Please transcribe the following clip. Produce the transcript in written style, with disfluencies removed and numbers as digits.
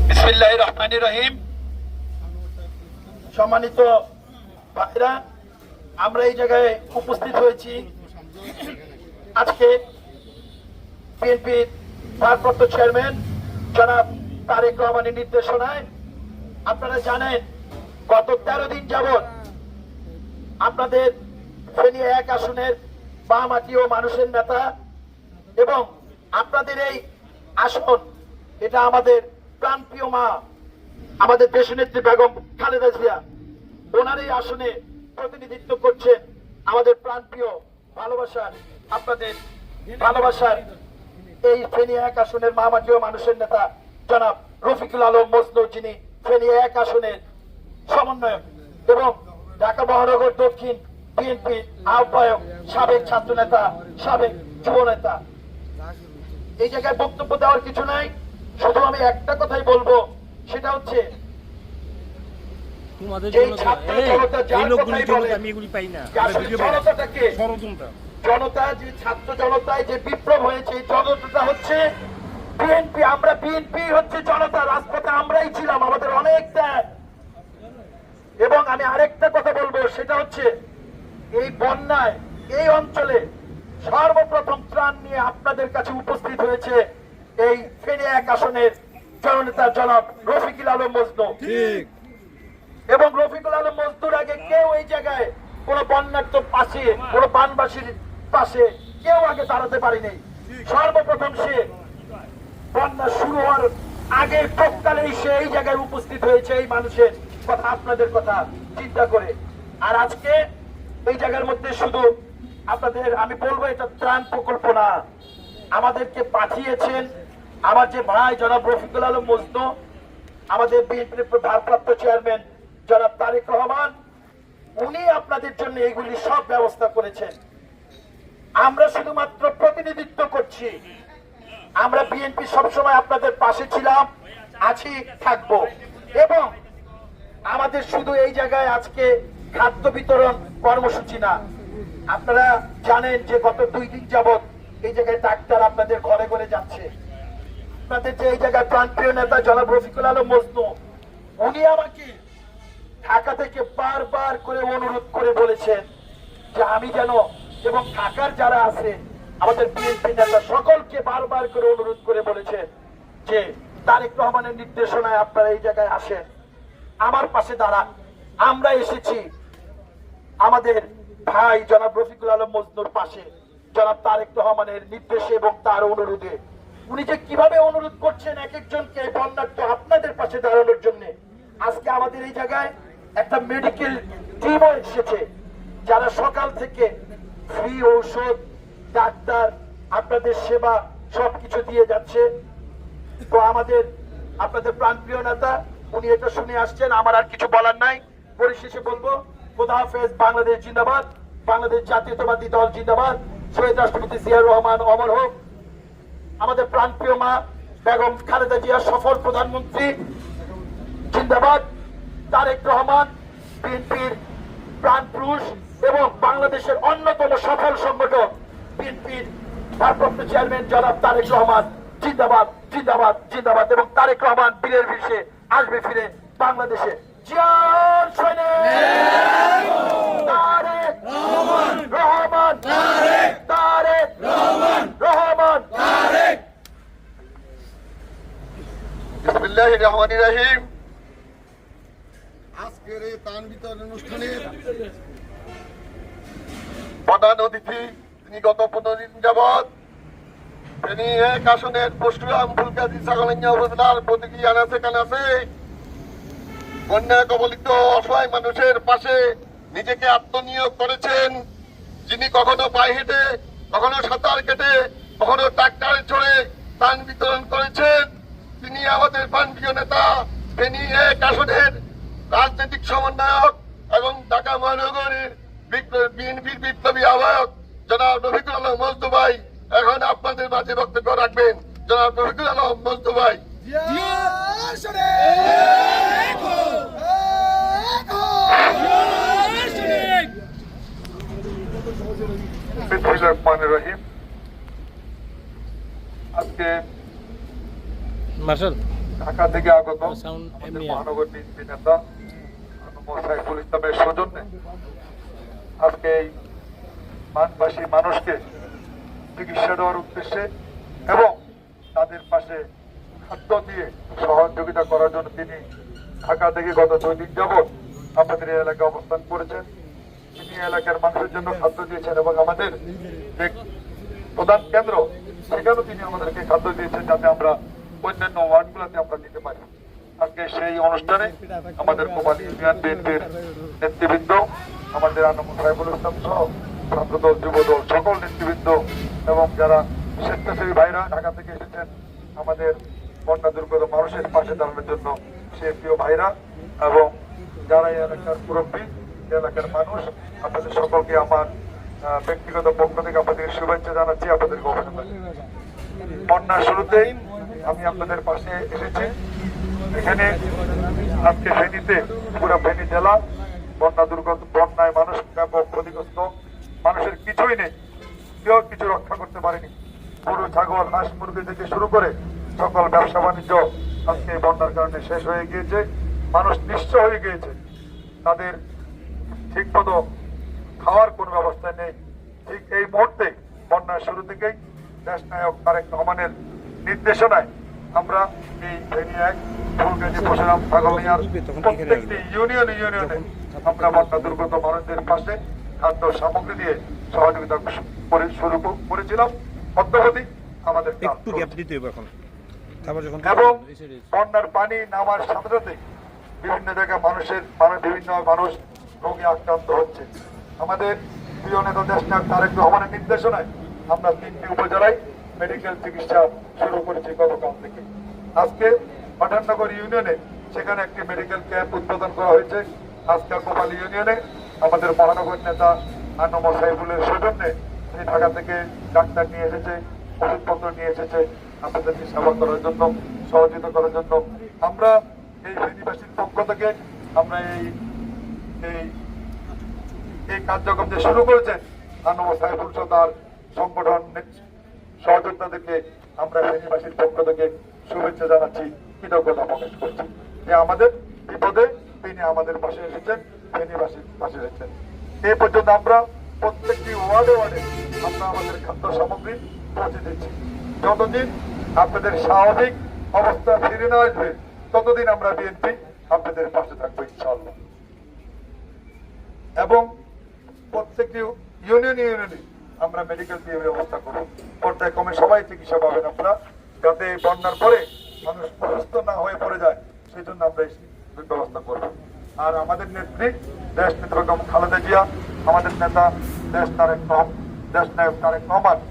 বিসমিল্লাহির রহমানির রহিম। সম্মানিত ভাইরা, আমরা এই জায়গায় উপস্থিত হয়েছি আজকে বিএনপির ভারপ্রাপ্ত চেয়ারম্যান জনাব তারেক রহমানের নির্দেশনায়। আপনারা জানেন গত 13 দিন যাবৎ আপনাদের ফেনী 1 আসনের বামহাতি ও মানুষের নেতা এবং আপনাদের এই আসন, এটা আমাদের প্রাণপ্রিয় মা আমাদের দেশনেত্রী বেগম খালেদা জিয়া, ওনার এই আসনে প্রতিনিধিত্ব করছেন আমাদের প্রাণপ্রিয় ভালোবাসার, আপনাদের ভালোবাসার এই ফেনী 1 আসনের বামহাতি ও মানুষের নেতা জনাব রফিকুল আলম মজনু, যিনি ফেনী 1 আসনের সমন্বয়ক এবং ঢাকা মহানগর দক্ষিণ বিএনপির আহ্বায়ক, সাবেক ছাত্র নেতা, সাবেক যুব নেতা। এই জায়গায় বক্তব্য দেওয়ার কিছু নাই, শুধু আমি একটা কথাই বলবো, সেটা হচ্ছে জনতা, যে ছাত্র জনতায় যে বিপ্লব হয়েছে, জনতা হচ্ছে বিএনপি। আমরা বিএনপি হচ্ছে জনতা, রাজপথে আমরাই ছিলাম, আমাদের অনেক ত্যাগ। এবং আমি আরেকটা কথা বলবো, সেটা হচ্ছে এই বন্যায় এই অঞ্চলে সর্বপ্রথম ত্রাণ নিয়ে আপনাদের কাছে উপস্থিত হয়েছে এই ফেনী 1 আসনের জননেতা জনাব রফিকুল আলম মজনু। এবং রফিকুল আলম মজনুর আগে কেউ এই জায়গায় কোন বন্যার্থ পাশে, কোন বানবাসীর পাশে কেউ আগে দাঁড়াতে পারেনি। সর্বপ্রথম সে বন্যা শুরু হওয়ার আগে তৎকালেই সে এই জায়গায় উপস্থিত হয়েছে এই মানুষের কথা, আপনাদের কথা চিন্তা করে। আর আজকে এই জায়গার মধ্যে শুধু আপনাদের আমি বলবো, এটা ত্রাণ প্রকল্প না, আমাদেরকে পাঠিয়েছেন আমার যে ভাই জনাব রফিকুল আলম মজনু, আমাদের বিএনপির ভারপ্রাপ্ত চেয়ারম্যান জনাব তারেক রহমান, উনি আপনাদের জন্য এইগুলি সব ব্যবস্থা করেছেন। আমরা শুধুমাত্র প্রতিনিধিত্ব করছি। আমরা বিএনপি সবসময় আপনাদের পাশে ছিলাম, আছি, থাকবো। এবং আমাদের শুধু এই জায়গায় আজকে খাদ্য বিতরণ কর্মসূচি না, আপনারা জানেন যে গত 2 দিন যাবৎ এই জায়গায় ডাক্তার আপনাদের ঘরে ঘরে যাচ্ছে। আপনাদের যে এই জায়গায় প্রাণপ্রিয় নেতা জনাব রফিকুল আলম মজনু, উনি আমাকে ঢাকা থেকে বারবার করে অনুরোধ করে বলেছেন যে আমি যেন, এবং ঢাকার যারা আছে আমাদের বিএনপি নেতা সকলকে বারবার করে অনুরোধ করে বলেছেন যে তারেক রহমানের নির্দেশনায় আপনারা এই জায়গায় আসেন, আমার পাশে দাঁড়ান। আমরা এসেছি আমাদের ভাই জনাব রফিকুল আলম মজনুর পাশে, জনাব তারেক রহমানের নির্দেশে এবং তার অনুরোধে। উনি যে কিভাবে অনুরোধ করছেন এক একজনকে বন্যার্থ আপনাদের পাশে দাঁড়ানোর জন্য। আজকে আমাদের এই জায়গায় একটা মেডিকেল টিমও এসেছে, যারা সকাল থেকে ফ্রি ঔষধ, ডাক্তার, আপনাদের সেবা সবকিছু দিয়ে যাচ্ছে। তো আমাদের আপনাদের প্রাণপ্রিয় নেতা উনি এটা শুনে আসছেন, আমার আর কিছু বলার নাই। পরিশেষে বলবো, খোদা হাফেজ, বাংলাদেশ জিন্দাবাদ, বাংলাদেশ জাতীয়তাবাদী দল জিন্দাবাদ, শহীদ রাষ্ট্রপতি জিয়াউর রহমান অমর হোক, আমাদের প্রাণপ্রিয় মা বেগম খালেদা জিয়া সফল প্রধানমন্ত্রী জিন্দাবাদ, তারেক রহমান বিএনপির প্রাণপুরুষ এবং বাংলাদেশের অন্যতম সফল সংগঠক বিএনপির ভারপ্রাপ্ত চেয়ারম্যান জনাব তারেক রহমান জিন্দাবাদ, জিন্দাবাদ, জিন্দাবাদ। এবং তারেক রহমান বীরের বেশে আসবে ফিরে বাংলাদেশে। জিয়ার সৈনিক তারেক রহমান, তারেক রহমান। বিসমিল্লাহির রহমানির রহিম। আজকের এই ত্রাণ বিতরণ অনুষ্ঠানের প্রধান অতিথি, তিনি গত 15 দিন যাবৎ ফেনী 1 আসনের পরশুরাম, ফুলগাজী, ছাগলনাইয়া উপজেলার প্রতিটি আনাচে কানাচে বন্যা কবলিত অসহায় মানুষের পাশে নিজেকে আত্মনিয়োগ করেছেন। যিনি কখনো পায়ে হেঁটে, কখনো সাঁতার কেটে, কখনো ট্রাক্টরে চড়ে ত্রাণ বিতরণ করেছেন, তিনি আমাদের প্রাণপ্রিয় নেতা, ফেনী 1 আসনের রাজনৈতিক সমন্বয়ক এবং ঢাকা মহানগরের বিএনপির বিপ্লবী আহ্বায়ক জনাব রফিকুল আলম মজনু ভাই এখন আপনাদের মাঝে বক্তব্য রাখবেন। জনাব রফিকুল আলম মজনু ভাই। আজকে মার্শাল ঢাকা থেকে আগত সাউন্ড আমাদের এমনি মহানগর বিএনপি নেতা সাইফুল ইসলামের সৌজন্যে আজকে এই মানবাসী মানুষকে চিকিৎসা দেওয়ার উদ্দেশ্যে এবং তাদের পাশে খাদ্য দিয়ে সহযোগিতা করার জন্য তিনি ঢাকা থেকে গত 2 দিন যাবৎ আমাদের এই এলাকায় অবস্থান করেছেন। তিনি এলাকার মানুষের জন্য খাদ্য দিয়েছেন এবং আমাদের যে প্রধান কেন্দ্র সেখানেও তিনি আমাদেরকে খাদ্য দিয়েছেন যাতে আমরা অন্যান্য ওয়ার্ডগুলোতে আমরা দিতে পারি। আজকে সেই অনুষ্ঠানে আমাদের কোপালী ইউনিয়ন বিএনপির নেতৃবৃন্দ, আমাদের আনন্দ সাইফুল ইসলাম সহ ছাত্রদল, যুবদল সকল নেতৃবৃন্দ এবং যারা স্বেচ্ছাসেবী ভাইরা ঢাকা থেকে এসেছেন আমাদের বন্যা দুর্গত মানুষের পাশে দাঁড়ানোর জন্য সে প্রিয় ভাইরা এবং যারা এই এলাকার মুরব্বী, এলাকার মানুষ, আপনাদের সকলকে আমার ব্যক্তিগত পক্ষ থেকে আপনাদের শুভেচ্ছা জানাচ্ছি, আপনাদেরকে অভিনন্দন। বন্যার শুরুতেই আমি আপনাদের পাশে এসেছি। এখানে আজকে ফেনীতে পুরো ফেনী জেলা বন্যা দুর্গত, বন্যায় মানুষ ব্যাপক ক্ষতিগ্রস্ত, মানুষের কিছুই নেই, কেউ কিছু রক্ষা করতে পারেনি। গরু, ছাগল, হাঁস, মুরগি থেকে শুরু করে সকল ব্যবসা বাণিজ্য আজকে বন্যার কারণে শেষ হয়ে গিয়েছে, মানুষ নিঃস্ব হয়ে গিয়েছে, তাদের ঠিক মতো খাওয়ার কোনো ব্যবস্থা নেই। ঠিক এই মুহূর্তে বন্যার শুরু থেকেই দেশ নায়ক তারেক রহমানের নির্দেশনায় আমরা এই ফেনী 1, ফুলগাজী, পরশুরাম, ছাগলনাইয়ার প্রত্যেকটি ইউনিয়নে আমরা বন্যা দুর্গত মানুষদের পাশে খাদ্য সামগ্রী দিয়ে সহযোগিতা শুরু করেছিলাম। অদ্যাবধি আমাদের কাজ একটু গ্যাপ দিতে হবে এখন তারপর যখন এবং বন্যার পানি নামার সাথে সাথে বিভিন্ন জায়গায় বিভিন্ন মানুষ রোগে আক্রান্ত হচ্ছে। আমাদের প্রিয় নেতা দেশ নায়ক তারেক রহমানের নির্দেশনায় আমরা 3টি উপজেলায় মেডিকেল চিকিৎসা শুরু করেছি গতকাল থেকে। আজকে পাঠাননগর ইউনিয়নে সেখানে একটি মেডিকেল ক্যাম্প উদ্বোধন করা হয়েছে। আজকে কোপালী ইউনিয়নে আমাদের মহানগর নেতা আনন্দ সাইফুলের সৌজন্যে তিনি ঢাকা থেকে ডাক্তার নিয়ে এসেছে, ওষুধপত্র নিয়ে এসেছে আপনাদেরকে সেবা করার জন্য, সহযোগিতা করার জন্য। আমরা এই ফেনীবাসীর পক্ষ থেকে আমরা এই কার্যক্রম যে শুরু করেছেন আনন্দ সাইফুল সহ তার সংগঠন সহযোগিতাদেরকে আমরা ফেনীবাসীর পক্ষ থেকে শুভেচ্ছা জানাচ্ছি, কৃতজ্ঞতা প্রকাশ করছি যে আমাদের বিপদে তিনি আমাদের পাশে এসেছেন, ফেনীবাসীর পাশে এসেছেন। এই পর্যন্ত আমরা প্রত্যেকটি ওয়ার্ডে আমরা আমাদের খাদ্য সামগ্রী পৌঁছে দিচ্ছি। যতদিন আপনাদের স্বাভাবিক অবস্থা ফিরে না আসবে ততদিন আমরা বিএনপি আপনাদের পাশে থাকবো ইনশাআল্লাহ। এবং প্রত্যেকটি ইউনিয়নে আমরা মেডিকেল দিয়ে ব্যবস্থা করবো, পর্যায়ক্রমে সবাই চিকিৎসা পাবেন আপনারা, যাতে বন্যার পরে মানুষ অসুস্থ না হয়ে পড়ে যায় সেই জন্য আমরা এই ব্যবস্থা করবো। আর আমাদের নেত্রী দেশ নেত্রী বেগম খালেদা জিয়া, আমাদের নেতা দেশ নায়ক তারেক রহমান